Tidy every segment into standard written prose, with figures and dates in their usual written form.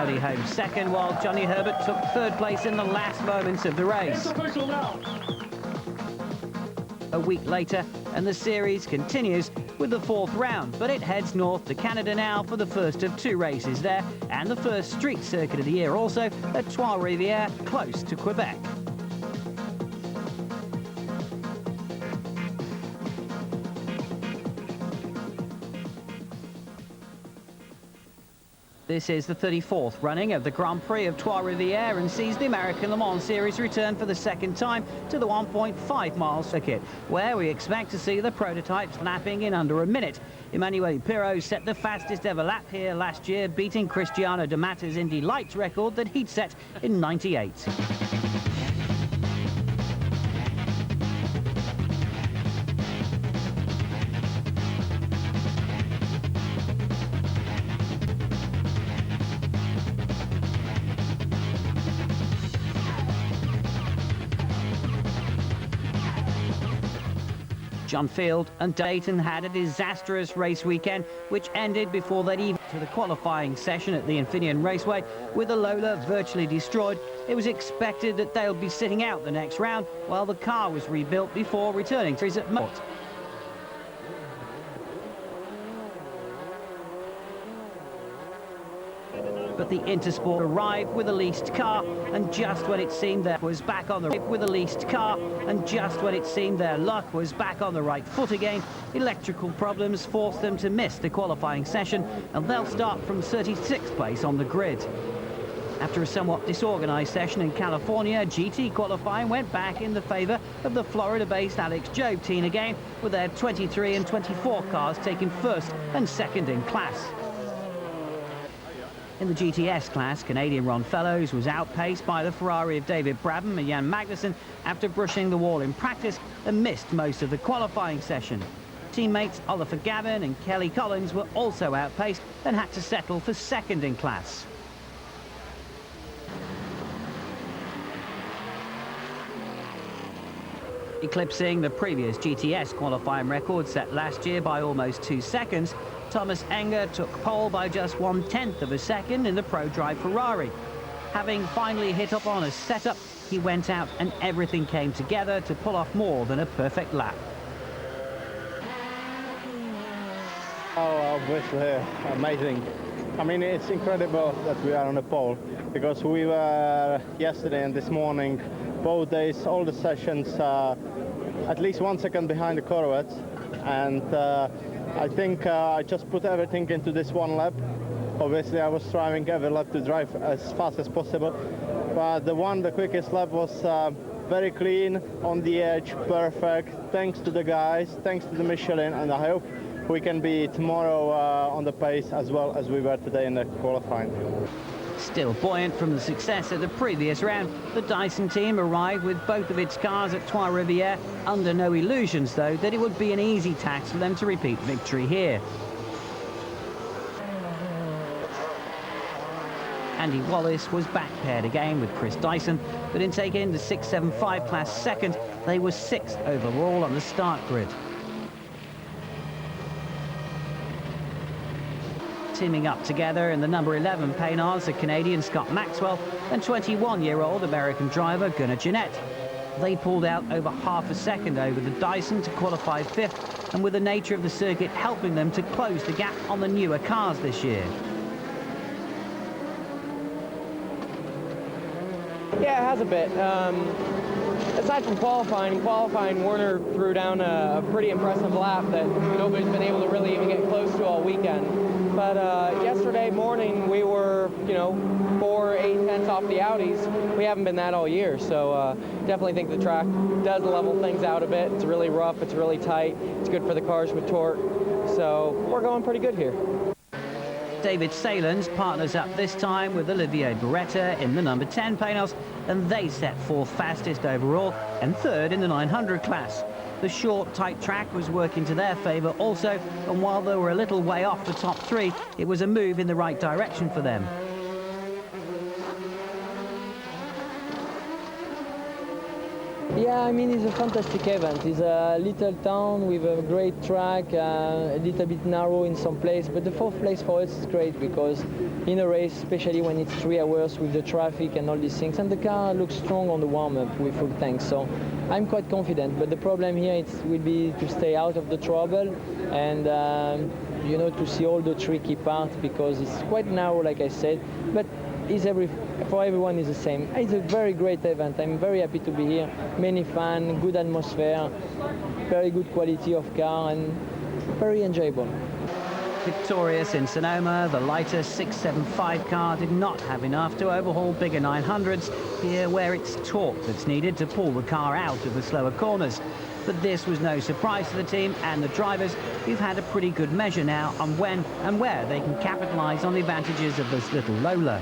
Audi home second, while Johnny Herbert took third place in the last moments of the race. A week later, and the series continues with the fourth round, but it heads north to Canada now for the first of two races there, and the first street circuit of the year also at Trois-Rivières, close to Quebec. This is the 34th running of the Grand Prix of Trois-Rivières and sees the American Le Mans Series return for the second time to the 1.5-mile circuit, where we expect to see the prototypes lapping in under a minute. Emmanuel Pirot set the fastest ever lap here last year, beating Cristiano de Mata's Indy Lights record that he'd set in '98. John Field and Dayton had a disastrous race weekend, which ended before they'd even to the qualifying session at the Infineon Raceway. With the Lola virtually destroyed, it was expected that they'll be sitting out the next round while the car was rebuilt before returning to at Mort. But the Intersport arrived with the leased car, and just when it seemed their was back on the with the leased car, and just when it seemed their luck was back on the right foot again, electrical problems forced them to miss the qualifying session, and they'll start from 36th place on the grid. After a somewhat disorganized session in California, GT qualifying went back in the favor of the Florida-based Alex Job team again, with their 23 and 24 cars taking first and second in class. In the GTS class, Canadian Ron Fellows was outpaced by the Ferrari of David Brabham and Jan Magnussen after brushing the wall in practice and missed most of the qualifying session. Teammates Oliver Gavin and Kelly Collins were also outpaced and had to settle for second in class. Eclipsing the previous GTS qualifying record set last year by almost 2 seconds, Thomas Enger took pole by just 1/10 of a second in the ProDrive Ferrari. Having finally hit up on a setup, he went out and everything came together to pull off more than a perfect lap. Oh, obviously amazing. I mean, it's incredible that we are on the pole, because we were yesterday and this morning, both days, all the sessions, at least 1 second behind the Corvettes, and I think I just put everything into this one lap. Obviously, I was striving every lap to drive as fast as possible, but the quickest lap was very clean, on the edge, perfect, thanks to the guys, thanks to the Michelin, and I hope we can be tomorrow on the pace as well as we were today in the qualifying. Still buoyant from the success of the previous round, the Dyson team arrived with both of its cars at Trois-Rivières, under no illusions, though, that it would be an easy task for them to repeat victory here. Andy Wallace was back paired again with Chris Dyson, but in taking the 675 class second, they were 6th overall on the start grid. Teaming up together in the number 11 Paynards, the Canadian Scott Maxwell and 21-year-old American driver Gunnar Jeanette. They pulled out over half a second over the Dyson to qualify 5th, and with the nature of the circuit helping them to close the gap on the newer cars this year. Yeah, it has a bit. Aside from qualifying, Werner threw down a pretty impressive lap that nobody's been able to really even get close to all weekend. But yesterday morning, we were, 4 8/10 off the Audis. We haven't been that all year, so definitely think the track does level things out a bit. It's really rough, it's really tight, it's good for the cars with torque, so we're going pretty good here. David Salins partners up this time with Olivier Beretta in the number 10 Panos, and they set 4th fastest overall and 3rd in the 900 class. The short, tight track was working to their favour also, and while they were a little way off the top 3, it was a move in the right direction for them. Yeah, I mean, it's a fantastic event. It's a little town with a great track, a little bit narrow in some place, but the fourth place for us is great because in a race, especially when it's 3 hours with the traffic and all these things, and the car looks strong on the warm-up with full tanks, so I'm quite confident. But the problem here will be to stay out of the trouble and you know, to see all the tricky parts because it's quite narrow, like I said, but for everyone is the same. It's a very great event. I'm very happy to be here. Many fans, good atmosphere, very good quality of car, and very enjoyable. Victorious in Sonoma, the lighter 675 car did not have enough to overhaul bigger 900s here, where it's torque that's needed to pull the car out of the slower corners. But this was no surprise to the team and the drivers, who've had a pretty good measure now on when and where they can capitalise on the advantages of this little Lola.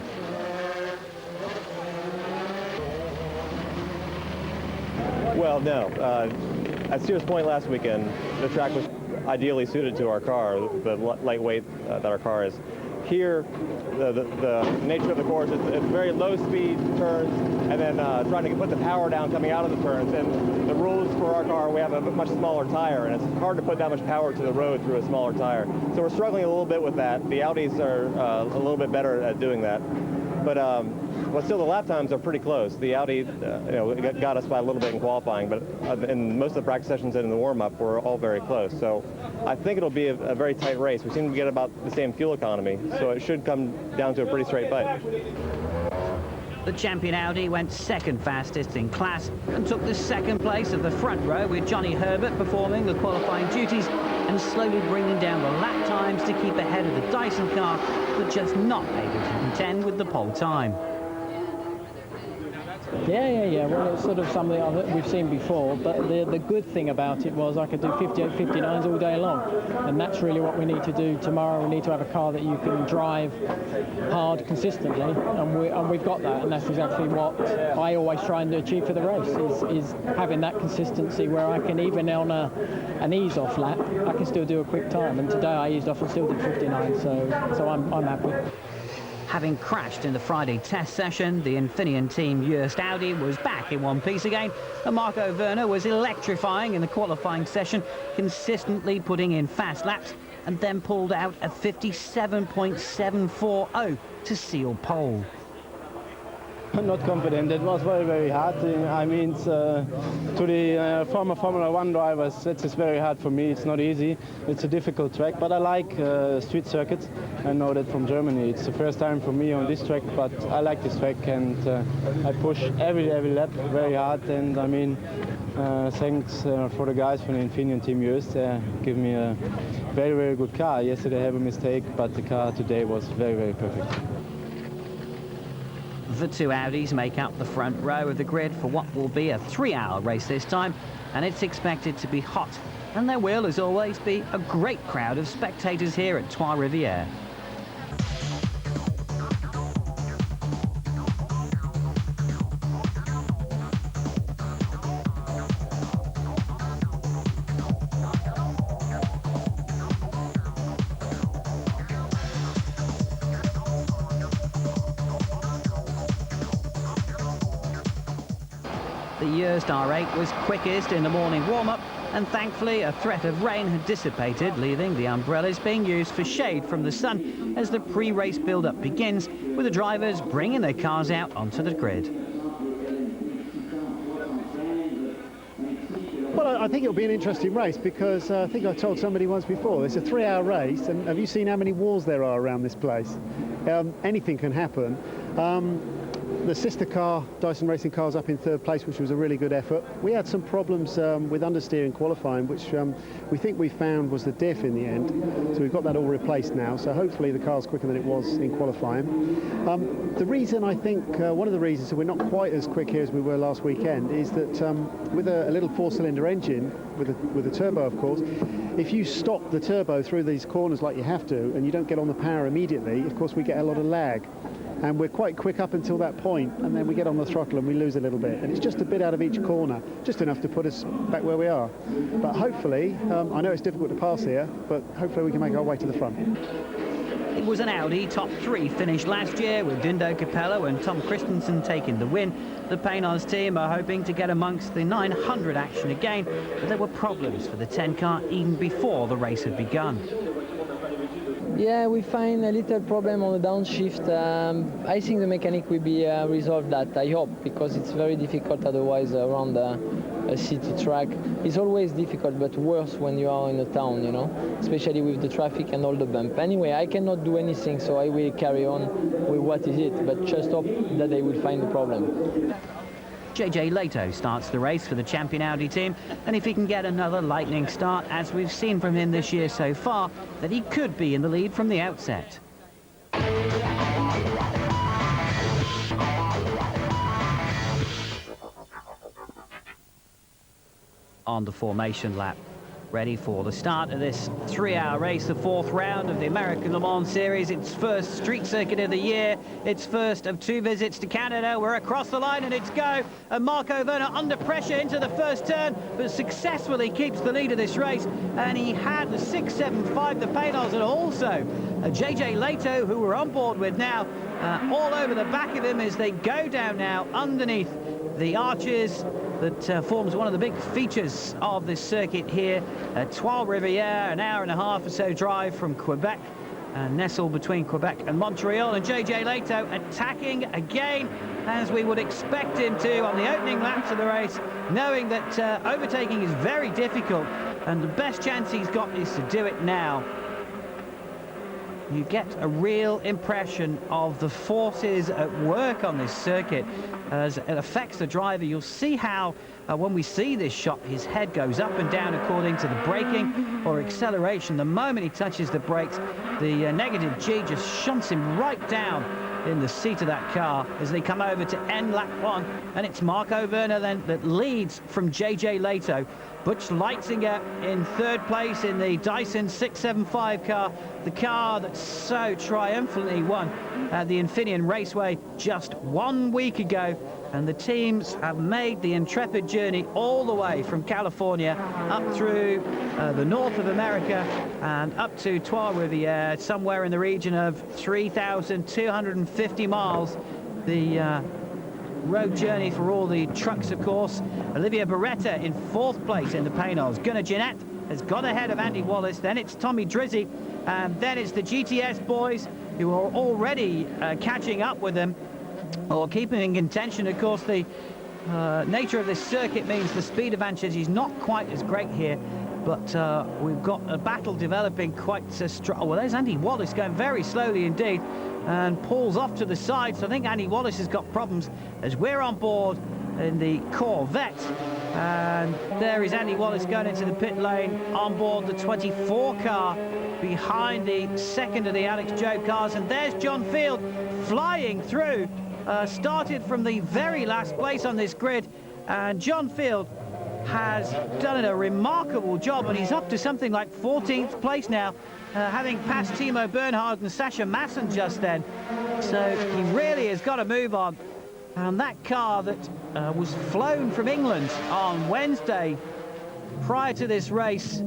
Well, no. At Sears Point last weekend, the track was ideally suited to our car, the lightweight that our car is. Here, the nature of the course is it's very low-speed turns, and then trying to put the power down coming out of the turns. And the rules for our car, we have a much smaller tire, and it's hard to put that much power to the road through a smaller tire. So we're struggling a little bit with that. The Audis are a little bit better at doing that. But still, the lap times are pretty close. The Audi, got us by a little bit in qualifying, but in most of the practice sessions and in the warm-up, we're all very close. So I think it'll be a very tight race. We seem to get about the same fuel economy, so it should come down to a pretty straight fight. The champion Audi went second fastest in class and took the second place of the front row, with Johnny Herbert performing the qualifying duties and slowly bringing down the lap times to keep ahead of the Dyson car, but just not able to contend with the pole time. Yeah. Well, it's sort of something we've seen before, but the good thing about it was I could do 58, 59s all day long, and that's really what we need to do tomorrow. We need to have a car that you can drive hard consistently, and we've got that, and that's exactly what I always try and achieve for the race, is having that consistency where I can, even on an ease-off lap, I can still do a quick time, and today I eased off and still did 59, so I'm happy. Having crashed in the Friday test session, the Infineon team Joest Audi was back in one piece again, and Marco Werner was electrifying in the qualifying session, consistently putting in fast laps, and then pulled out a 57.740 to seal pole. I'm not confident. It was very, very hard. I mean, to the former Formula 1 drivers, it's very hard for me. It's not easy. It's a difficult track, but I like street circuits. I know that from Germany. It's the first time for me on this track, but I like this track, and I push every lap very hard. And I mean, thanks for the guys from the Infineon team Joest. They give me a very, very good car. Yesterday I had a mistake, but the car today was very, very perfect. The two Audis make up the front row of the grid for what will be a 3-hour race this time, and it's expected to be hot. And there will, as always, be a great crowd of spectators here at Trois Rivières. The Joest R8 was quickest in the morning warm-up, and thankfully a threat of rain had dissipated, leaving the umbrellas being used for shade from the sun as the pre-race build-up begins, with the drivers bringing their cars out onto the grid. Well, I think it'll be an interesting race because I think I told somebody once before, it's a 3-hour race, and have you seen how many walls there are around this place? Anything can happen. The sister car, Dyson Racing Cars, up in third place, which was a really good effort. We had some problems with understeering qualifying, which we think we found was the diff in the end. So we've got that all replaced now. So hopefully the car's quicker than it was in qualifying. The reason, I think, one of the reasons that we're not quite as quick here as we were last weekend is that with a little 4-cylinder engine, with a turbo, of course, if you stop the turbo through these corners like you have to, and you don't get on the power immediately, of course we get a lot of lag. And we're quite quick up until that point, and then we get on the throttle and we lose a little bit. And it's just a bit out of each corner, just enough to put us back where we are. But hopefully, I know it's difficult to pass here, but hopefully we can make our way to the front. It It was an Audi top 3 finish last year with Dindo Capello and Tom Christensen taking the win. The Paynos team are hoping to get amongst the 900 action again, but there were problems for the 10 car even before the race had begun. Yeah, we find a little problem on the downshift. I think the mechanic will be resolved that, I hope, because it's very difficult otherwise around a city track. It's always difficult, but worse when you are in a town, you know, especially with the traffic and all the bump. Anyway, I cannot do anything, so I will carry on with what is it, but just hope that they will find the problem. JJ Leto starts the race for the champion Audi team, and if he can get another lightning start, as we've seen from him this year so far, that he could be in the lead from the outset. On the formation lap, ready for the start of this 3-hour race, the 4th round of the American Le Mans Series. Its first street circuit of the year, its first of 2 visits to Canada. We're across the line and it's go. And Marco Werner under pressure into the first turn, but successfully keeps the lead of this race. And he had the 675, the Paynos, and also JJ Leto, who we're on board with now, all over the back of him as they go down now underneath the arches that forms one of the big features of this circuit here at Trois-Rivières, an hour and a half or so drive from Quebec, nestled between Quebec and Montreal. And JJ Leto attacking again, as we would expect him to on the opening laps of the race, knowing that overtaking is very difficult, and the best chance he's got is to do it now. You get a real impression of the forces at work on this circuit as it affects the driver. You'll see how when we see this shot, his head goes up and down according to the braking or acceleration. The moment he touches the brakes, the negative G just shunts him right down in the seat of that car as they come over to end lap 1, and it's Marco Werner then that leads from JJ Leto. Butch Leitzinger in 3rd place in the Dyson 675 car, the car that so triumphantly won at the Infineon Raceway just 1 week ago. And the teams have made the intrepid journey all the way from California up through the north of America and up to Trois-Rivières, somewhere in the region of 3,250 miles. The road journey for all the trucks, of course. Olivier Beretta in 4th place in the Paynos. Gunnar Jeanette has got ahead of Andy Wallace. Then it's Tommy Drizzy, and then it's the GTS boys who are already catching up with them, or keeping in contention. Of course, the nature of this circuit means the speed advantage is not quite as great here, but we've got a battle developing quite strong. Well, there's Andy Wallace going very slowly indeed, and pulls off to the side. So I think Andy Wallace has got problems as we're on board in the Corvette. And there is Andy Wallace going into the pit lane on board the 24 car behind the 2nd of the Alex Job cars. And there's John Field flying through, started from the very last place on this grid. And John Field has done a remarkable job, and he's up to something like 14th place now, having passed Timo Bernhard and Sascha Masson just then. So he really has got to move on. And that car that was flown from England on Wednesday prior to this race,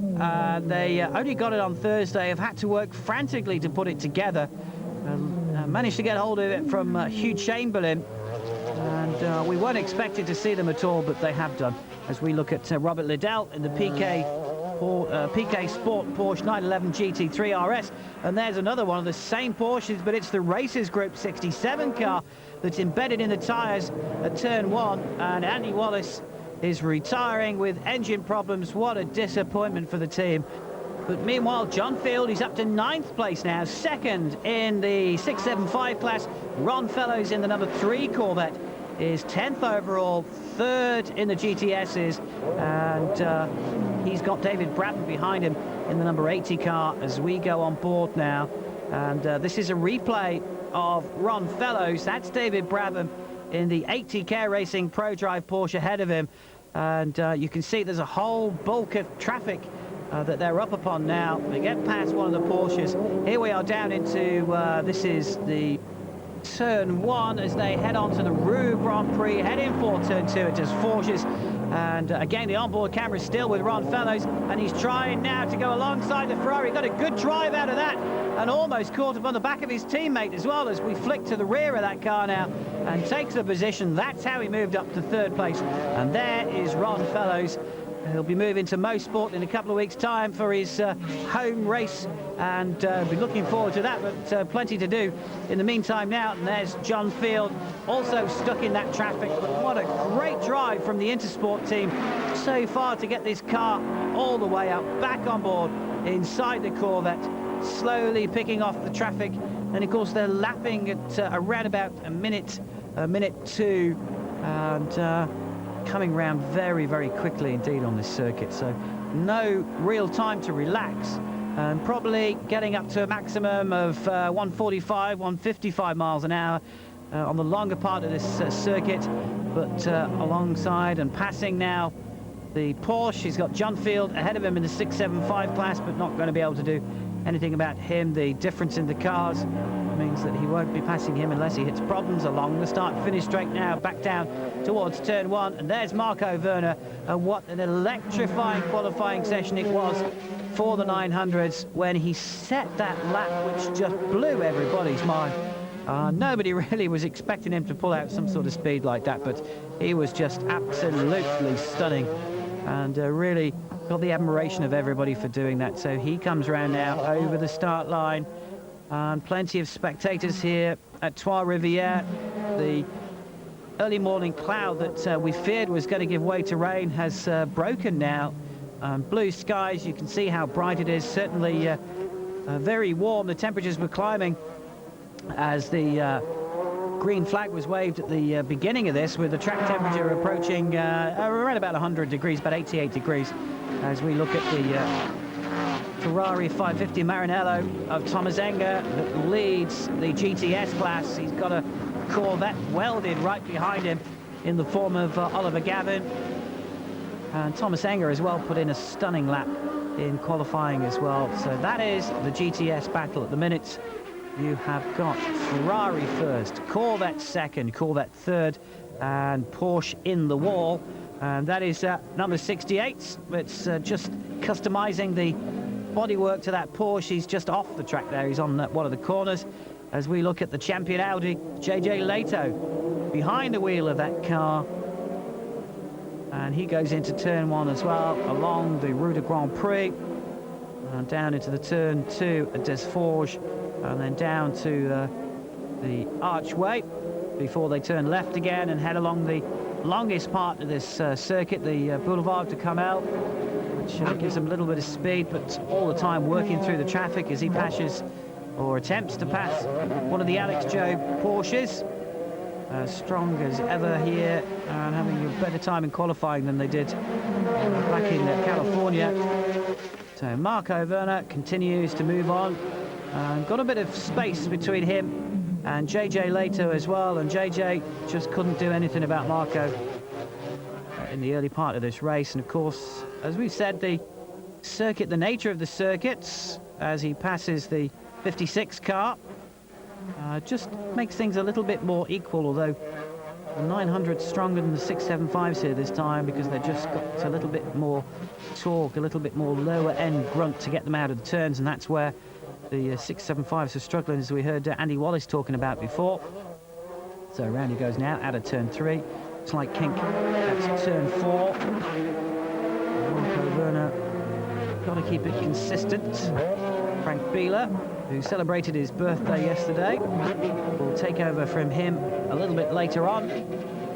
they only got it on Thursday, have had to work frantically to put it together. Managed to get hold of it from Hugh Chamberlain, and we weren't expected to see them at all, but they have done. As we look at Robert Liddell in the PK Sport Porsche 911 GT3 RS, and there's another one of the same Porsches, but it's the Racers Group 67 car that's embedded in the tyres at turn 1, and Andy Wallace is retiring with engine problems. What a disappointment for the team. But meanwhile, John Field is up to 9th place now, 2nd in the 675 class. Ron Fellows in the number 3 Corvette is 10th overall, 3rd in the GTSs, and he's got David Bratton behind him in the number 80 car as we go on board now. And this is a replay of Ron Fellows. That's David Brabham in the 80K Racing Pro Drive Porsche ahead of him, and you can see there's a whole bulk of traffic that they're up upon now. They get past one of the Porsches. Here we are down into this is the turn 1 as they head on to the Roux Grand Prix, heading for turn 2. It just forges And again, the onboard camera is still with Ron Fellows, and he's trying now to go alongside the Ferrari. Got a good drive out of that, and almost caught up on the back of his teammate as well, as we flick to the rear of that car now and takes the position. That's how he moved up to third place. And there is Ron Fellows. He'll be moving to Mosport in a couple of weeks' time for his home race, and be looking forward to that, but plenty to do in the meantime now. And there's John Field, also stuck in that traffic. But what a great drive from the Intersport team so far to get this car all the way up, back on board inside the Corvette, slowly picking off the traffic. And of course they're lapping at around about a minute two, and coming round very, very quickly indeed on this circuit, so no real time to relax, and probably getting up to a maximum of 145, 155 miles an hour on the longer part of this circuit. But alongside and passing now the Porsche, he's got John Field ahead of him in the 675 class, but not going to be able to do anything about him. The difference in the cars means that he won't be passing him unless he hits problems along the start-finish straight now, back down towards turn one. And there's Marco Werner, and what an electrifying qualifying session it was for the 900s when he set that lap, which just blew everybody's mind. Nobody really was expecting him to pull out some sort of speed like that, but he was just absolutely stunning, and really got the admiration of everybody for doing that. So he comes around now over the start line, and plenty of spectators here at Trois-Rivières. The early morning cloud that we feared was going to give way to rain has broken now. Blue skies, you can see how bright it is. Certainly very warm. The temperatures were climbing as the green flag was waved at the beginning of this, with the track temperature approaching around about 100 degrees, about 88 degrees, as we look at the Ferrari 550 Maranello of Thomas Enger that leads the GTS class. He's got a Corvette welded right behind him in the form of Oliver Gavin. And Thomas Enger as well put in a stunning lap in qualifying as well. So that is the GTS battle at the minute. You have got Ferrari first, Corvette second, Corvette third, and Porsche in the wall. And that is number 68. It's just customizing the bodywork to that Porsche. He's just off the track there. He's on one of the corners. As we look at the champion Audi, JJ Leto behind the wheel of that car. And he goes into turn one as well, along the Rue de Grand Prix, and down into the turn two at Desforges, and then down to the archway before they turn left again and head along the longest part of this circuit, the Boulevard de Carmel, which gives him a little bit of speed, but all the time working through the traffic as he passes or attempts to pass one of the Alex Job Porsches. Strong as ever here, and having a better time in qualifying than they did back in California. So Marco Werner continues to move on, and got a bit of space between him and JJ Leto as well, and JJ just couldn't do anything about Marco in the early part of this race. And of course, as we've said, the circuit, the nature of the circuits as he passes the 56 car just makes things a little bit more equal, although the 900's stronger than the 675s here this time, because they've just got a little bit more torque, a little bit more lower end grunt to get them out of the turns, and that's where the 675s are struggling, as we heard Andy Wallace talking about before. So around he goes now, out of turn three. Slight kink, that's turn four. Marco Werner, got to keep it consistent. Frank Bieler, who celebrated his birthday yesterday, will take over from him a little bit later on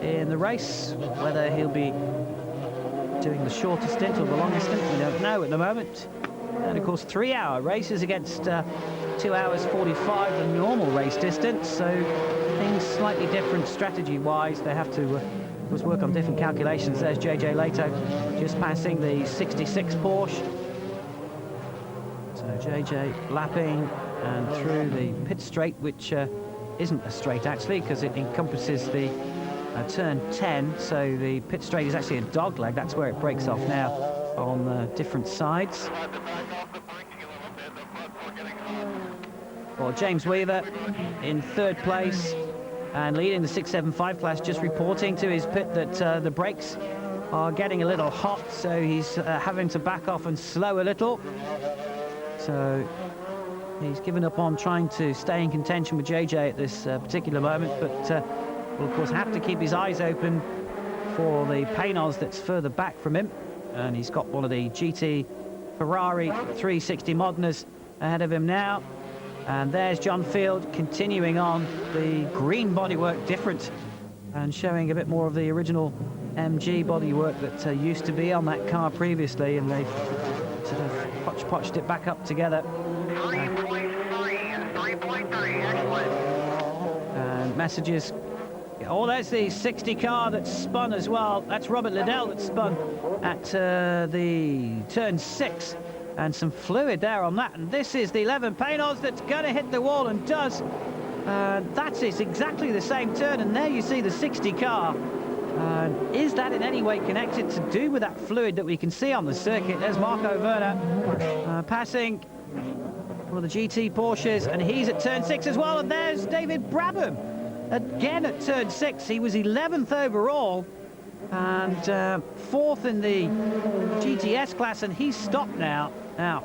in the race. Whether he'll be doing the shorter stint or the longer stint, we don't know at the moment. And of course, 3-hour races against 2 hours 45, the normal race distance. So things slightly different strategy-wise. They have to of course work on different calculations. There's JJ Leto just passing the 66 Porsche. So JJ lapping and through the pit straight, which isn't a straight actually, because it encompasses the turn 10. So the pit straight is actually a dog leg. That's where it breaks off now on different sides. Well, James Weaver in third place and leading the 675 class, just reporting to his pit that the brakes are getting a little hot, so he's having to back off and slow a little. So he's given up on trying to stay in contention with JJ at this particular moment, but will of course have to keep his eyes open for the Paynos that's further back from him. And he's got one of the GT Ferrari 360 Moderners ahead of him now. And there's John Field continuing on. The green bodywork different and showing a bit more of the original MG bodywork that used to be on that car previously, and they've sort of hodgepodged it back up together. And messages. Oh, there's the 60 car that's spun as well. That's Robert Liddell that spun at the turn 6. And some fluid there on that. And this is the 11 Paynos that's going to hit the wall, and does. That is exactly the same turn. And there you see the 60 car. Is that in any way connected to do with that fluid that we can see on the circuit? There's Marco Werner passing one of the GT Porsches, and he's at turn 6 as well. And there's David Brabham again at turn 6. He was 11th overall and 4th in the GTS class, and he's stopped now. Now,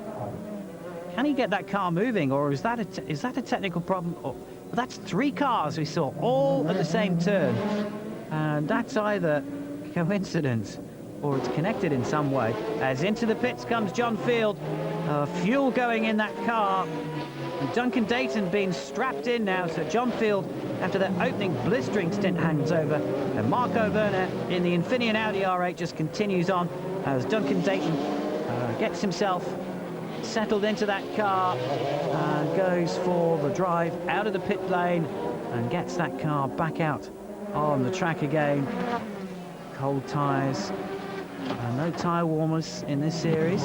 can he get that car moving, or is that a technical problem? Well, that's 3 cars we saw all at the same turn, and that's either coincidence or it's connected in some way. As into the pits comes John Field, fuel going in that car, and Duncan Dayton being strapped in now. So John Field, after that opening blistering stint, hangs over, and Marco Werner in the Infineon Audi R8 just continues on as Duncan Dayton gets himself settled into that car and goes for the drive out of the pit lane and gets that car back out on the track again. Cold tyres, no tyre warmers in this series,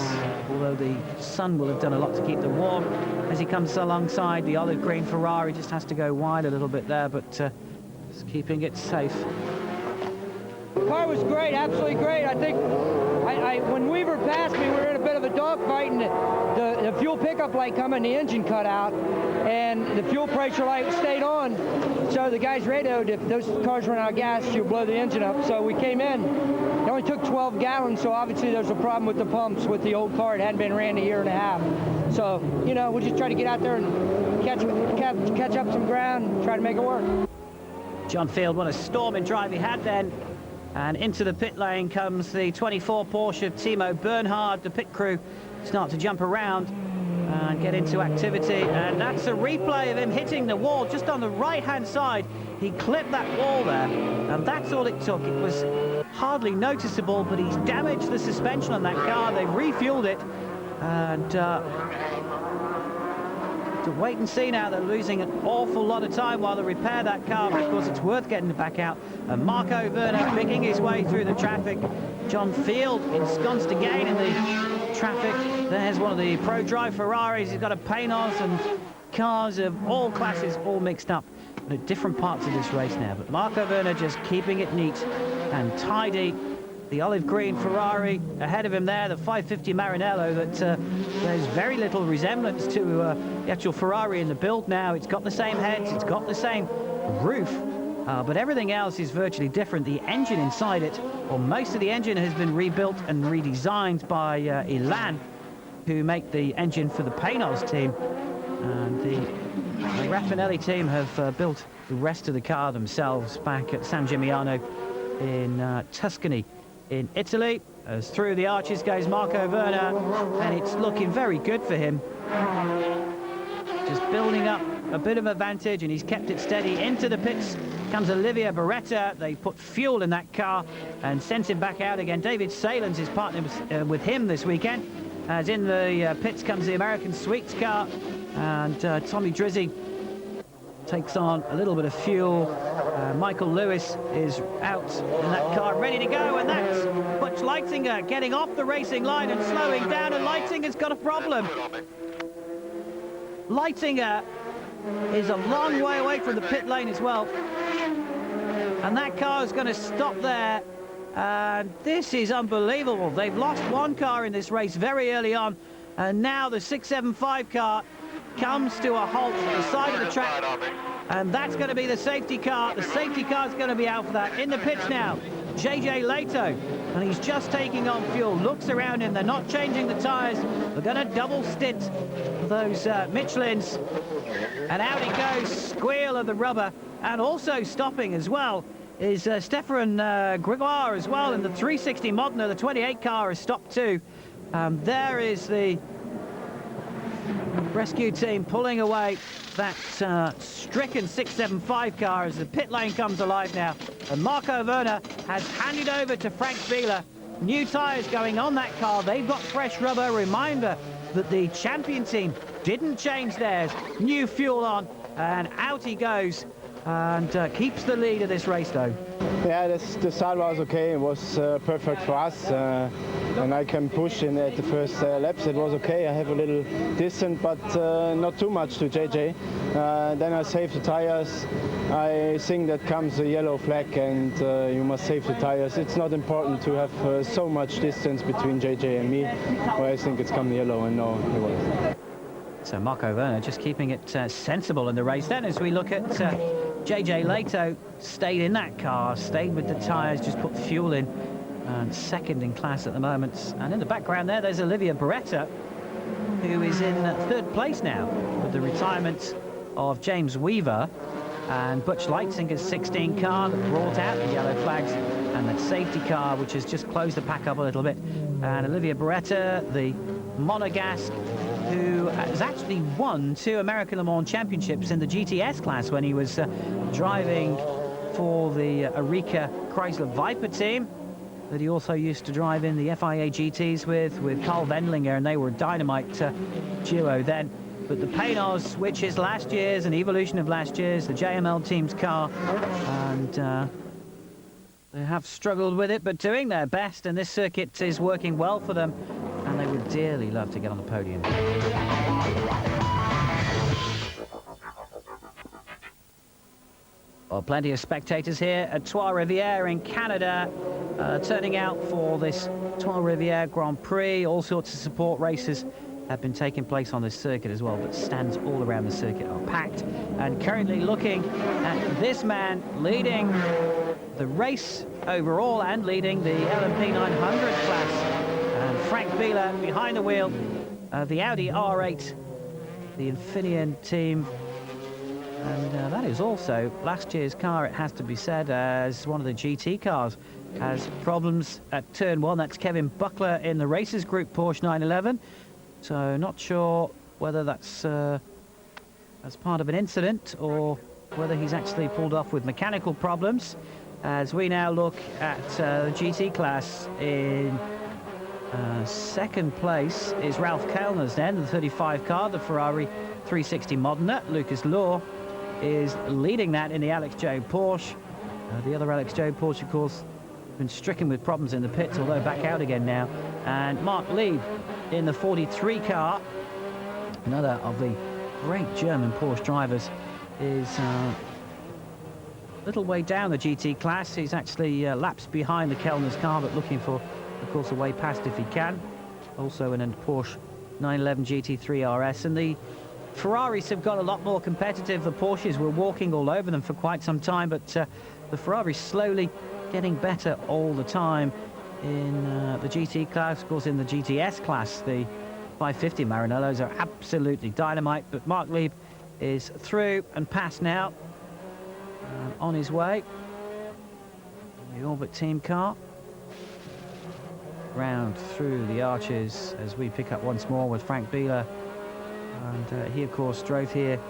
although the sun will have done a lot to keep them warm. As he comes alongside, the olive green Ferrari just has to go wide a little bit there, but just keeping it safe. The car was great, absolutely great. I think when Weaver passed me, we were in a bit of a dogfight, and the fuel pickup light coming, the engine cut out, and the fuel pressure light stayed on. So the guys radioed, if those cars run out of gas, you'll blow the engine up. So we came in. It only took 12 gallons, so obviously there's a problem with the pumps with the old car. It hadn't been ran a year and a half. So, you know, we'll just try to get out there and catch up some ground and try to make it work. John Field, what a storming drive he had then. And into the pit lane comes the 24 Porsche of Timo Bernhard. The pit crew start to jump around and get into activity. And that's a replay of him hitting the wall just on the right-hand side. He clipped that wall there, and that's all it took. It was hardly noticeable, but he's damaged the suspension on that car. They've refueled it, and to wait and see now. They're losing an awful lot of time while they repair that car, but of course it's worth getting it back out. And Marco Werner picking his way through the traffic. John Field ensconced again in the traffic. There's one of the Pro Drive Ferraris. He's got a Paynos and cars of all classes all mixed up at different parts of this race now. But Marco Werner just keeping it neat and tidy. The olive green Ferrari ahead of him there, the 550 Maranello, that there's very little resemblance to the actual Ferrari in the build now. It's got the same heads, it's got the same roof, but everything else is virtually different. The engine inside it, or most of the engine, has been rebuilt and redesigned by Elan, who make the engine for the Paynos team. And the Raffinelli team have built the rest of the car themselves back at San Gimignano in Tuscany in Italy. As through the arches goes Marco Werner, and it's looking very good for him. Just building up a bit of advantage, and he's kept it steady. Into the pits comes Olivier Beretta. They put fuel in that car and sent him back out again. David Salins is partnered with him this weekend. As in the pits comes the American Sweets car, and Tommy Drizzy takes on a little bit of fuel. Michael Lewis is out in that car, ready to go, and that's Butch Leitzinger getting off the racing line and slowing down, and Leitzinger's got a problem. Leitzinger is a long way away from the pit lane as well, and that car is going to stop there. And this is unbelievable. They've lost one car in this race very early on, and now the 675 car comes to a halt at the side of the track, and that's going to be the safety car. The safety car is going to be out for that. In the pits now, JJ Leto, and he's just taking on fuel. Looks around him, they're not changing the tyres. They're going to double stint those Michelins. And out he goes, squeal of the rubber, and also stopping as well is Stefan Gregoire as well in the 360 Modena. The 28 car has stopped too. There is the rescue team pulling away that stricken 675 car as the pit lane comes alive now. And Marco Werner has handed over to Frank Bieler. New tyres going on that car. They've got fresh rubber. Reminder that the champion team didn't change theirs. New fuel on, and out he goes, and keeps the lead of this race though. Yeah, the start was okay. It was perfect for us, and I can push in at the first laps. It was okay. I have a little distance, but not too much to JJ. Then I saved the tires. I think that comes a yellow flag, and you must save the tires. It's not important to have so much distance between JJ and me, where I think it's come yellow, and no, it wasn't. So Marco Werner just keeping it sensible in the race. Then as we look at JJ Leto, stayed in that car, stayed with the tyres, just put fuel in, and second in class at the moment. And in the background there's Olivia Beretta, who is in third place now with the retirement of James Weaver and Butch Leitzinger's 16 car that brought out the yellow flags, and that safety car which has just closed the pack up a little bit. And Olivia Beretta, the Monegasque, who has actually won 2 American Le Mans championships in the GTS class when he was driving for the Arica Chrysler Viper team, that he also used to drive in the FIA GTs with Carl Wendlinger, and they were a dynamite duo then. But the Paynos, which is last year's, an evolution of last year's, the JML team's car, and they have struggled with it, but doing their best, and this circuit is working well for them, and they would dearly love to get on the podium. Well, plenty of spectators here at Trois-Rivières in Canada, turning out for this Trois-Rivières Grand Prix. All sorts of support races have been taking place on this circuit as well, but stands all around the circuit are packed. And currently looking at this man leading the race overall and leading the LMP 900 class. And Frank Bieler behind the wheel of the Audi R8, the Infineon team. And that is also last year's car, it has to be said, as one of the GT cars has problems at turn 1. That's Kevin Buckler in the Racers Group Porsche 911. So not sure whether that's as part of an incident or whether he's actually pulled off with mechanical problems. As we now look at the GT class, in second place is Ralph Kellner's then, the 35 car, the Ferrari 360 Modena. Lucas Law is leading that in the Alex Joe Porsche. The other Alex Joe Porsche, of course, been stricken with problems in the pits, although back out again now. And Mark Lieb in the 43 car, another of the great German Porsche drivers, is a little way down the GT class. He's actually laps behind the Kellner's car, but looking for, of course, a way past if he can. Also in a Porsche 911 GT3 RS. And the Ferraris have got a lot more competitive. The Porsches were walking all over them for quite some time, but the Ferraris slowly getting better all the time in the GT class. Of course, in the GTS class, the 550 Maranellos are absolutely dynamite, but Mark Lieb is through and past now, on his way. The Orbit team car round through the arches as we pick up once more with Frank Bieler, and he of course drove here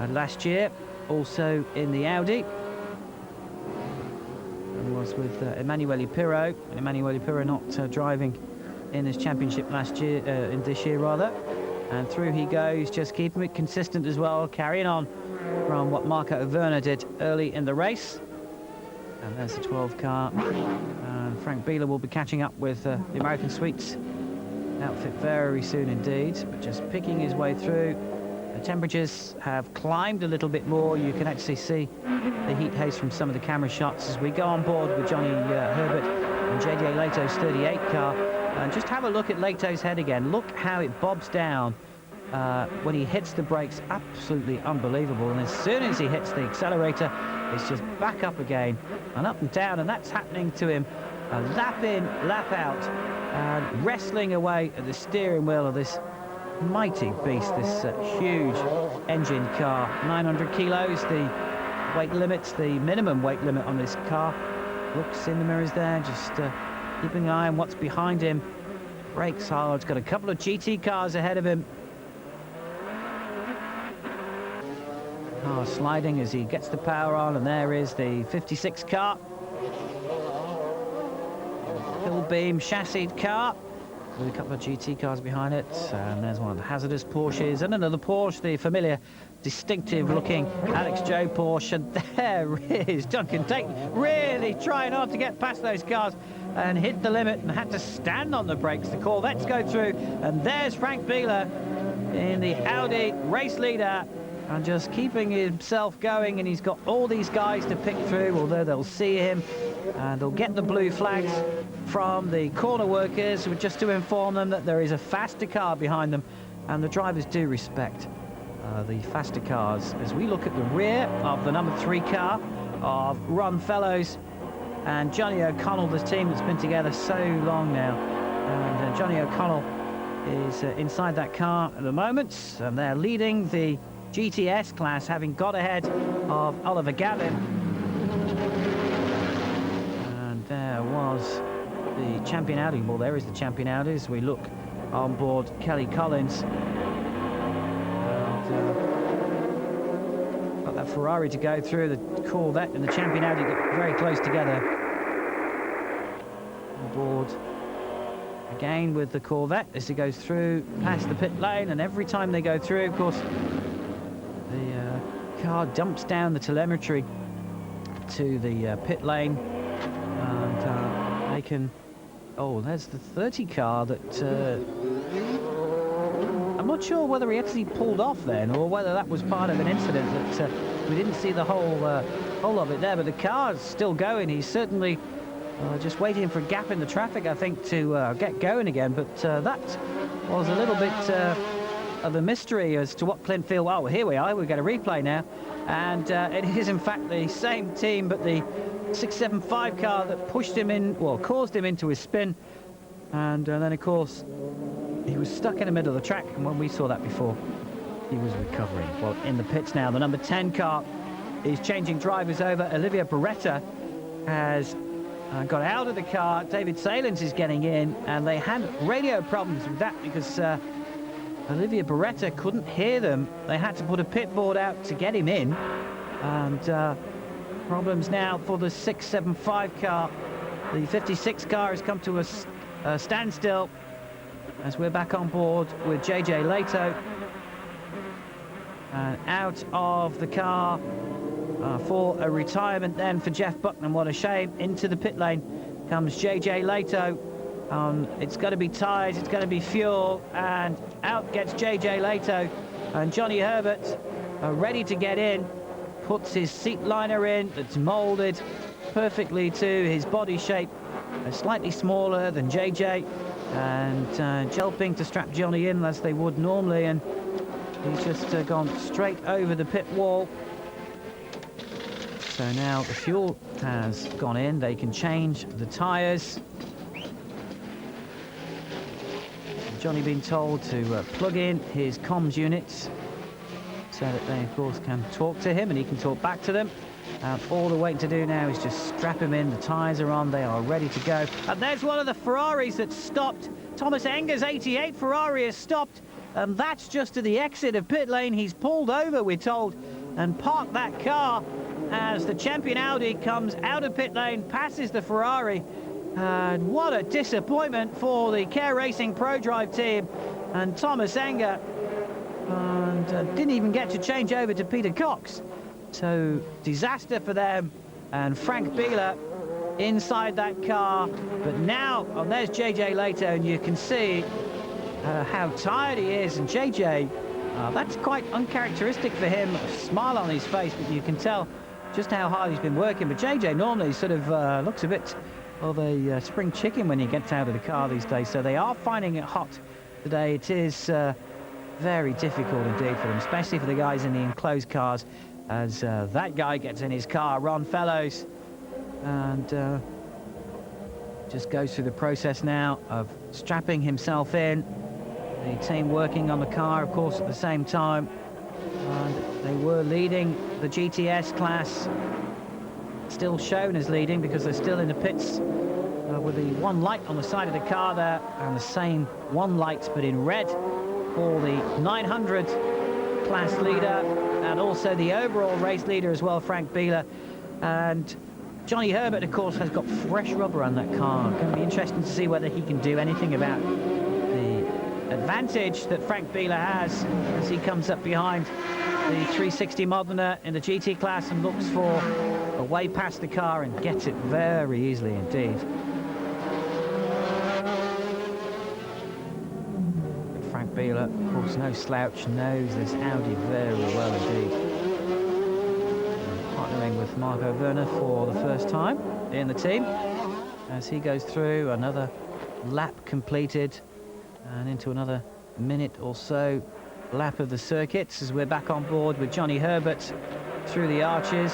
last year, also in the Audi, and was with Emanuele Pirro. Emanuele Pirro not driving in this championship last year, in this year rather. And through he goes, just keeping it consistent as well, carrying on from what Marco Werner did early in the race. And there's the 12 car. And Frank Bieler will be catching up with the American Sweets outfit very soon indeed, but just picking his way through. The temperatures have climbed a little bit more. You can actually see the heat haze from some of the camera shots as we go on board with Johnny Herbert and JJ Leto's 38 car. And just have a look at Leto's head again. Look how it bobs down when he hits the brakes. Absolutely unbelievable. And as soon as he hits the accelerator, it's just back up again and up and down, and that's happening to him. A lap in, lap out, and wrestling away at the steering wheel of this mighty beast, this huge engine car. 900 kilos, the weight limits, the minimum weight limit on this car. Looks in the mirrors there, just keeping an eye on what's behind him. Brakes hard, got a couple of GT cars ahead of him. Oh, sliding as he gets the power on, and there is the 56 car. Hill beam chassied car with a couple of GT cars behind it, and there's one of the hazardous Porsches and another Porsche, the familiar distinctive looking Alex Joe Porsche, and there is Duncan Dayton really trying hard to get past those cars and hit the limit and had to stand on the brakes. The Corvettes go through, and there's Frank Bieler in the Audi race leader and just keeping himself going, and he's got all these guys to pick through, although they'll see him and they'll get the blue flags from the corner workers just to inform them that there is a faster car behind them, and the drivers do respect the faster cars. As we look at the rear of the number 3 car of Ron Fellows and Johnny O'Connell, the team that's been together so long now, and Johnny O'Connell is inside that car at the moment, and they're leading the GTS class, having got ahead of Oliver Gavin. And there was the champion Audi. Well, there is the champion Audi as we look on board Kelly Collins. And, got that Ferrari to go through. The Corvette and the champion Audi get very close together. On board again with the Corvette as it goes through past the pit lane, and every time they go through, of course, the car dumps down the telemetry to the pit lane, and they can... Oh, there's the 30 car that... I'm not sure whether he actually pulled off then, or whether that was part of an incident that we didn't see the whole of it there, but the car's still going. He's certainly just waiting for a gap in the traffic, I think, to get going again, but that was a little bit of a mystery as to what Clint Field... Oh, here we are, we get a replay now, and it is in fact the same team, but the 675 car that pushed him in, well, caused him into his spin, and then of course he was stuck in the middle of the track, and when we saw that before, he was recovering. Well, in the pits now, the number 10 car is changing drivers over. Olivia Beretta has got out of the car. David Salins is getting in, and they had radio problems with that because Olivia Beretta couldn't hear them. They had to put a pit board out to get him in, and problems now for the 675 car. The 56 car has come to a standstill as we're back on board with JJ Leto, and out of the car for a retirement then for Jeff Bucknam. What a shame. Into the pit lane comes JJ Leto. It's going to be tyres, it's going to be fuel, and out gets JJ Leto, and Johnny Herbert ready to get in, puts his seat liner in that's moulded perfectly to his body shape, slightly smaller than JJ, and helping to strap Johnny in as they would normally, and he's just gone straight over the pit wall. So now the fuel has gone in, they can change the tyres. Johnny been told to plug in his comms units so that they of course can talk to him and he can talk back to them. All they're waiting to do now is just strap him in. The tyres are on, they are ready to go. And there's one of the Ferraris that stopped. Thomas Enger's 88 Ferrari has stopped, and that's just to the exit of pit lane. He's pulled over, we're told, and parked that car as the champion Audi comes out of pit lane, passes the Ferrari. And what a disappointment for the Care Racing Pro Drive team and Thomas Enger, and didn't even get to change over to Peter Cox. So disaster for them, and Frank Bieler inside that car. But now, oh, there's JJ Leto, and you can see how tired he is. And JJ, that's quite uncharacteristic for him, a smile on his face, but you can tell just how hard he's been working. But JJ normally sort of looks a bit of a spring chicken when he gets out of the car these days. So they are finding it hot today. It is very difficult indeed for them, especially for the guys in the enclosed cars. as that guy gets in his car, Ron Fellows, and just goes through the process now of strapping himself in. The team working on the car, of course, at the same time. And they were leading the GTS class, still shown as leading because they're still in the pits with the one light on the side of the car there, and the same one light but in red for the 900 class leader, and also the overall race leader as well, Frank Bieler. And Johnny Herbert, of course, has got fresh rubber on that car. Going to be interesting to see whether he can do anything about the advantage that Frank Bieler has as he comes up behind the 360 Modena in the GT class and looks for a way past the car and gets it very easily indeed. Frank Bieler, of course, no slouch, knows this Audi very well indeed. Partnering with Marco Werner for the first time in the team as he goes through another lap completed and into another minute or so lap of the circuits as we're back on board with Johnny Herbert through the arches.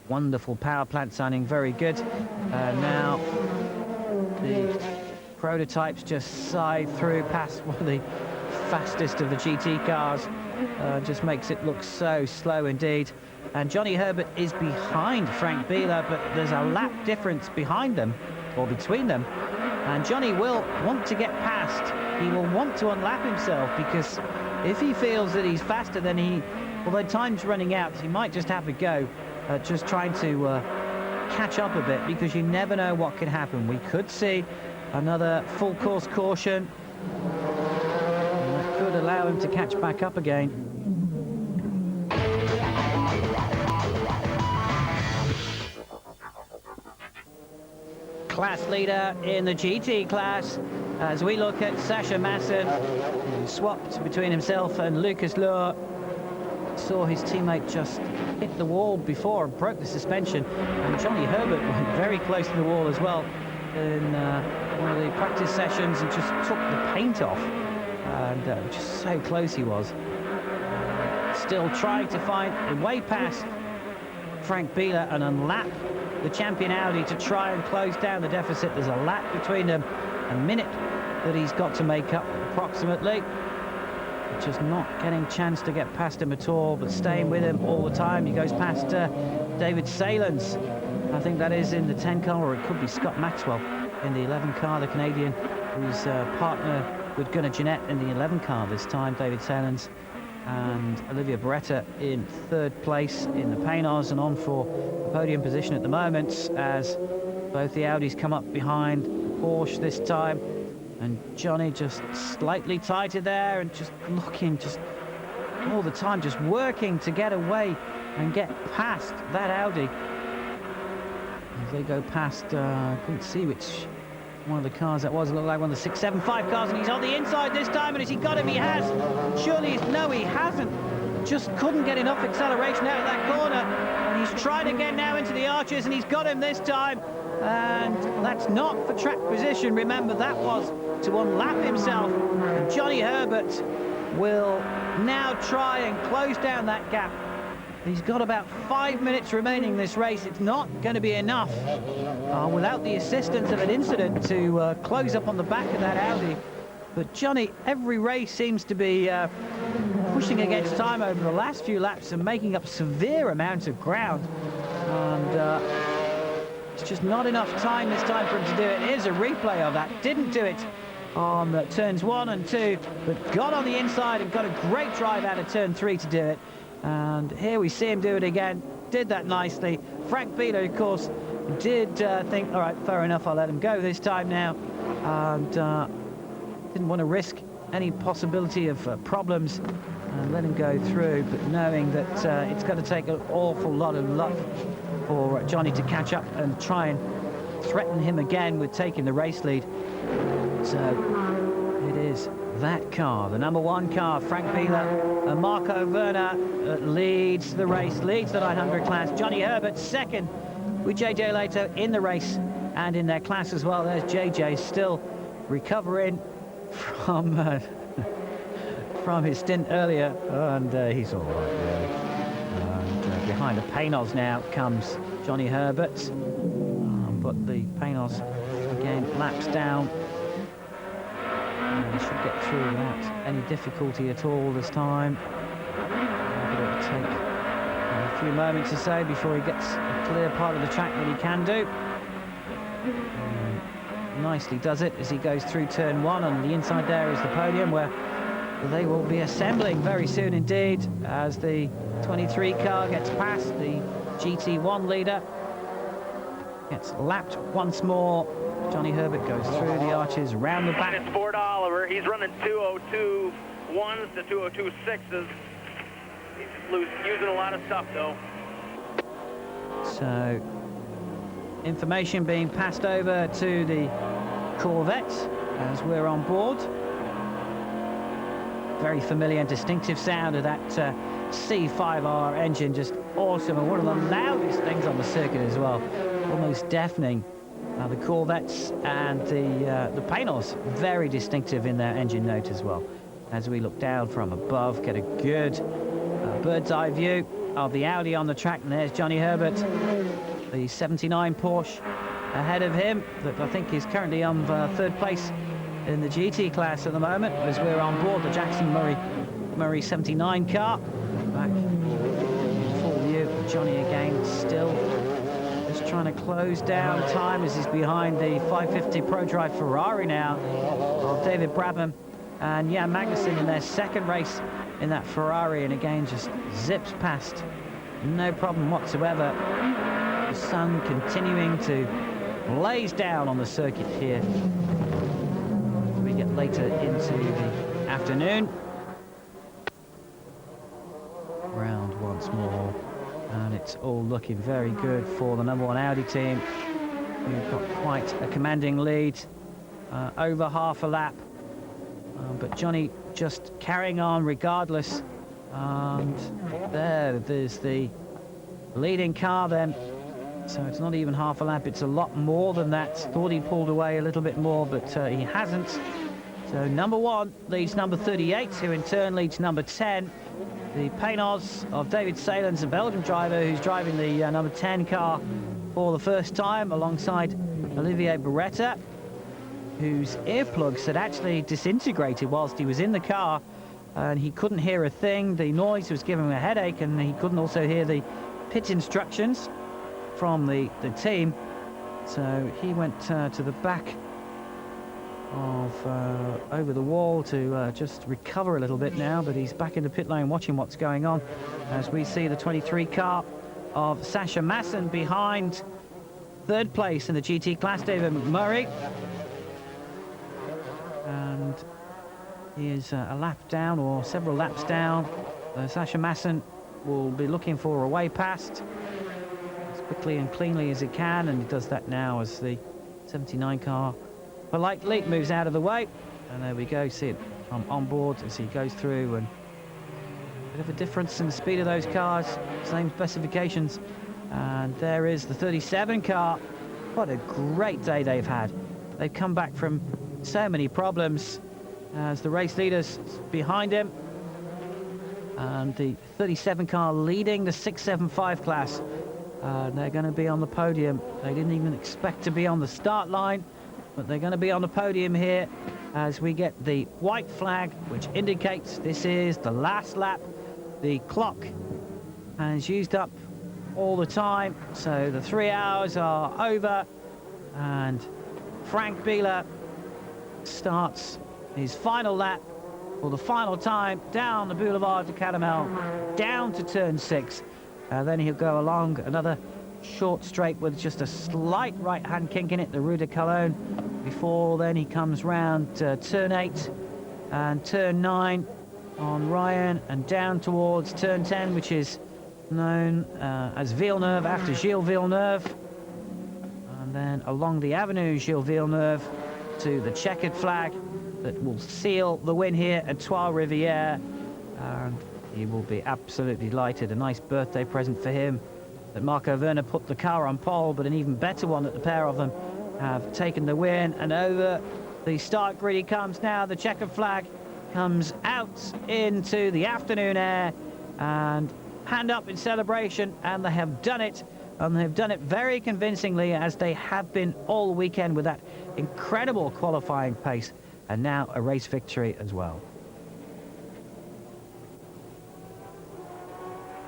Wonderful power plant sounding very good. Now the prototypes just side through past one of the fastest of the GT cars. Just makes it look so slow indeed. And Johnny Herbert is behind Frank Bieler, but there's a lap difference behind them, or between them. And Johnny will want to get past. He will want to unlap himself, because if he feels that he's faster than although time's running out, he might just have a go at just trying to catch up a bit, because you never know what could happen. We could see another full course caution, and that could allow him to catch back up again. Class leader in the GT class as we look at Sascha Masson, who swapped between himself and Lucas Luhr. Saw his teammate just hit the wall before and broke the suspension, and Johnny Herbert went very close to the wall as well in one of the practice sessions and just took the paint off, and just so close he was. Still trying to find a way past Frank Bieler and unlap the champion Audi to try and close down the deficit. There's a lap between them, a minute that he's got to make up approximately. Just not getting a chance to get past him at all, but staying with him all the time. He goes past David Salins, I think that is in the 10 car, or it could be Scott Maxwell in the 11 car, the Canadian, who's partner with Gunnar Jeanette in the 11 car this time, David Salins. And Olivia Beretta in third place in the Paynos and on for the podium position at the moment, as both the Audis come up behind Porsche this time. And Johnny just slightly tighter there, and just looking, just all the time, just working to get away and get past that Audi. As they go past, I couldn't see which one of the cars that was. It looked like one of the 675 cars, and he's on the inside this time. And has he got him? He has. Surely, no, he hasn't. Just couldn't get enough acceleration out of that corner. And he's tried again now into the arches, and he's got him this time. And that's not for track position. Remember, that was to unlap himself. And Johnny Herbert will now try and close down that gap. He's got about 5 minutes remaining in this race. It's not going to be enough without the assistance of an incident to close up on the back of that Audi. But Johnny, every race seems to be pushing against time over the last few laps and making up severe amounts of ground. And it's just not enough time this time for him to do it. Here's a replay of that. Didn't do it on turns 1 and 2, but got on the inside and got a great drive out of turn 3 to do it. And here we see him do it again. Did that nicely. Frank Bieler, of course, did think, all right, fair enough, I'll let him go this time now. And didn't want to risk any possibility of problems and let him go through, but knowing that it's going to take an awful lot of luck for Johnny to catch up and try and threaten him again with taking the race lead. So it is that car, the number 1 car, Frank Bieler, and Marco Werner leads the race, leads the 900 class. Johnny Herbert second with JJ Leto in the race and in their class as well. There's JJ still recovering from from his stint earlier, and he's all right, really. And behind the Paynos now comes Johnny Herbert, but the Paynos again laps down. He should get through without any difficulty at all this time. But it'll take a few moments or so before he gets a clear part of the track that he can do. Nicely does it as he goes through turn 1. On the inside there is the podium where they will be assembling very soon indeed as the 23 car gets past the GT1 leader. Gets lapped once more. Johnny Herbert goes through the arches, round the back. It's Ford Oliver. He's running 202 1s to 202 6s. He's using a lot of stuff, though. So, information being passed over to the Corvette as we're on board. Very familiar and distinctive sound of that C5R engine, just awesome, and one of the loudest things on the circuit as well, almost deafening. The Corvettes and the Paynos, very distinctive in their engine note as well. As we look down from above, get a good bird's eye view of the Audi on the track, and there's Johnny Herbert, the 79 Porsche ahead of him, that I think is currently on third place in the GT class at the moment, as we're on board the Jackson Murray 79 car. Back in full view, Johnny again still just trying to close down time as he's behind the 550 ProDrive Ferrari now of David Brabham and Jan Magnussen in their second race in that Ferrari, and again just zips past, no problem whatsoever. The sun continuing to blaze down on the circuit here as we get later into the afternoon. Round once more, and it's all looking very good for the #1 Audi team. We've got quite a commanding lead, over half a lap, but Johnny just carrying on regardless. And there's the leading car then. So it's not even half a lap, it's a lot more than that. Thought he pulled away a little bit more, but he hasn't. So #1 leads #38, who in turn leads #10. The Paynos of David Salins, a Belgian driver who's driving the #10 car for the first time alongside Olivier Beretta, whose earplugs had actually disintegrated whilst he was in the car, and he couldn't hear a thing. The noise was giving him a headache, and he couldn't also hear the pit instructions from the team. So he went to the back of over the wall to just recover a little bit now, but he's back in the pit lane watching what's going on as we see the 23 car of Sasha Masson behind third place in the GT class, David McMurray. And he is a lap down, or several laps down. Sasha Masson will be looking for a way past as quickly and cleanly as he can, and he does that now as the 79 car politely moves out of the way. And there we go, see it from on board as he goes through, and a bit of a difference in the speed of those cars, same specifications. And there is the 37 car. What a great day they've had. They've come back from so many problems as the race leaders behind him, and the 37 car leading the 675 class. They're going to be on the podium. They didn't even expect to be on the start line, but they're going to be on the podium here as we get the white flag, which indicates this is the last lap. The clock has used up all the time, so the 3 hours are over, and Frank Bieler starts his final lap for the final time down the Boulevard de Caramel, down to turn 6. Then he'll go along another short straight with just a slight right-hand kink in it, the Rue de Cologne, before then he comes round turn 8 and turn 9 on Ryan, and down towards turn 10, which is known as Villeneuve after Gilles Villeneuve, and then along the avenue Gilles Villeneuve to the checkered flag that will seal the win here at Trois Rivières, and he will be absolutely delighted. A nice birthday present for him that Marco Werner put the car on pole, but an even better one that the pair of them have taken the win. And over the start grid he comes now, the checkered flag comes out into the afternoon air and hand up in celebration, and they have done it, and they've done it very convincingly, as they have been all weekend, with that incredible qualifying pace and now a race victory as well.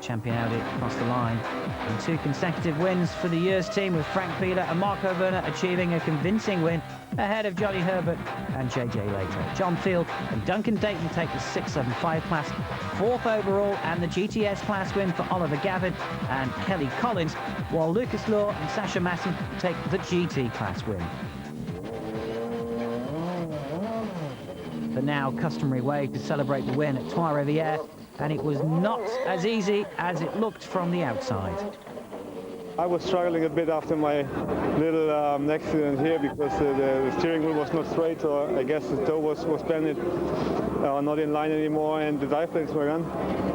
Champion Audi across the line, and 2 consecutive wins for the year's team, with Frank Bieler and Marco Werner achieving a convincing win ahead of Johnny Herbert and JJ Later. John Field and Duncan Dayton take the 675 class, 4th overall, and the GTS class win for Oliver Gavin and Kelly Collins, while Lucas Law and Sasha Masson take the GT class win. The now customary way to celebrate the win at Trois Rivières, and it was not as easy as it looked from the outside. I was struggling a bit after my little accident here, because the steering wheel was not straight, or I guess the toe was bended, not in line anymore, and the dive plates were gone.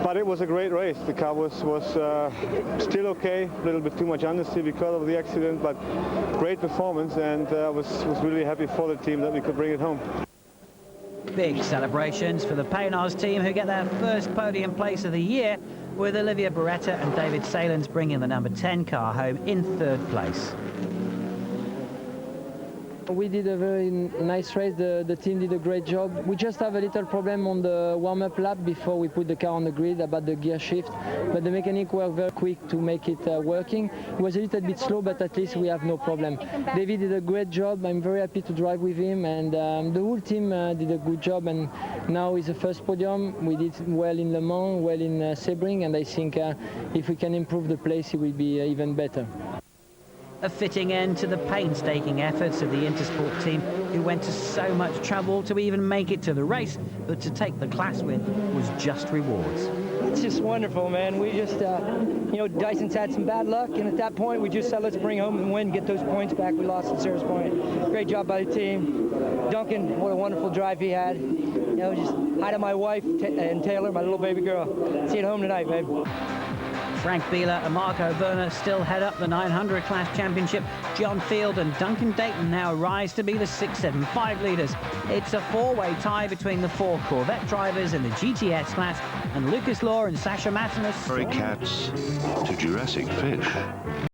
But it was a great race. The car was still okay, a little bit too much understeer because of the accident, but great performance, and I was really happy for the team that we could bring it home. Big celebrations for the Paynas team, who get their first podium place of the year, with Olivia Beretta and David Salins bringing the number 10 car home in 3rd place. We did a very nice race. The team did a great job. We just have a little problem on the warm-up lap before we put the car on the grid about the gear shift, but the mechanic worked very quick to make it working. It was a little bit slow, but at least we have no problem. David did a great job. I'm very happy to drive with him, and the whole team did a good job, and now is the first podium. We did well in Le Mans, well in Sebring, and I think if we can improve the place, it will be even better. A fitting end to the painstaking efforts of the Intersport team, who went to so much trouble to even make it to the race, but to take the class win was just rewards. It's just wonderful, man. We just, you know, Dyson's had some bad luck, and at that point we just said, let's bring home and win, get those points back we lost at Sears Point. Great job by the team. Duncan, what a wonderful drive he had. You know, just hi to my wife and Taylor, my little baby girl. See you at home tonight, babe. Frank Bieler and Marco Werner still head up the 900 class championship. John Field and Duncan Dayton now rise to be the 675 leaders. It's a 4-way tie between the 4 Corvette drivers in the GTS class, and Lucas Law and Sasha Masson. Cats to Jurassic fish.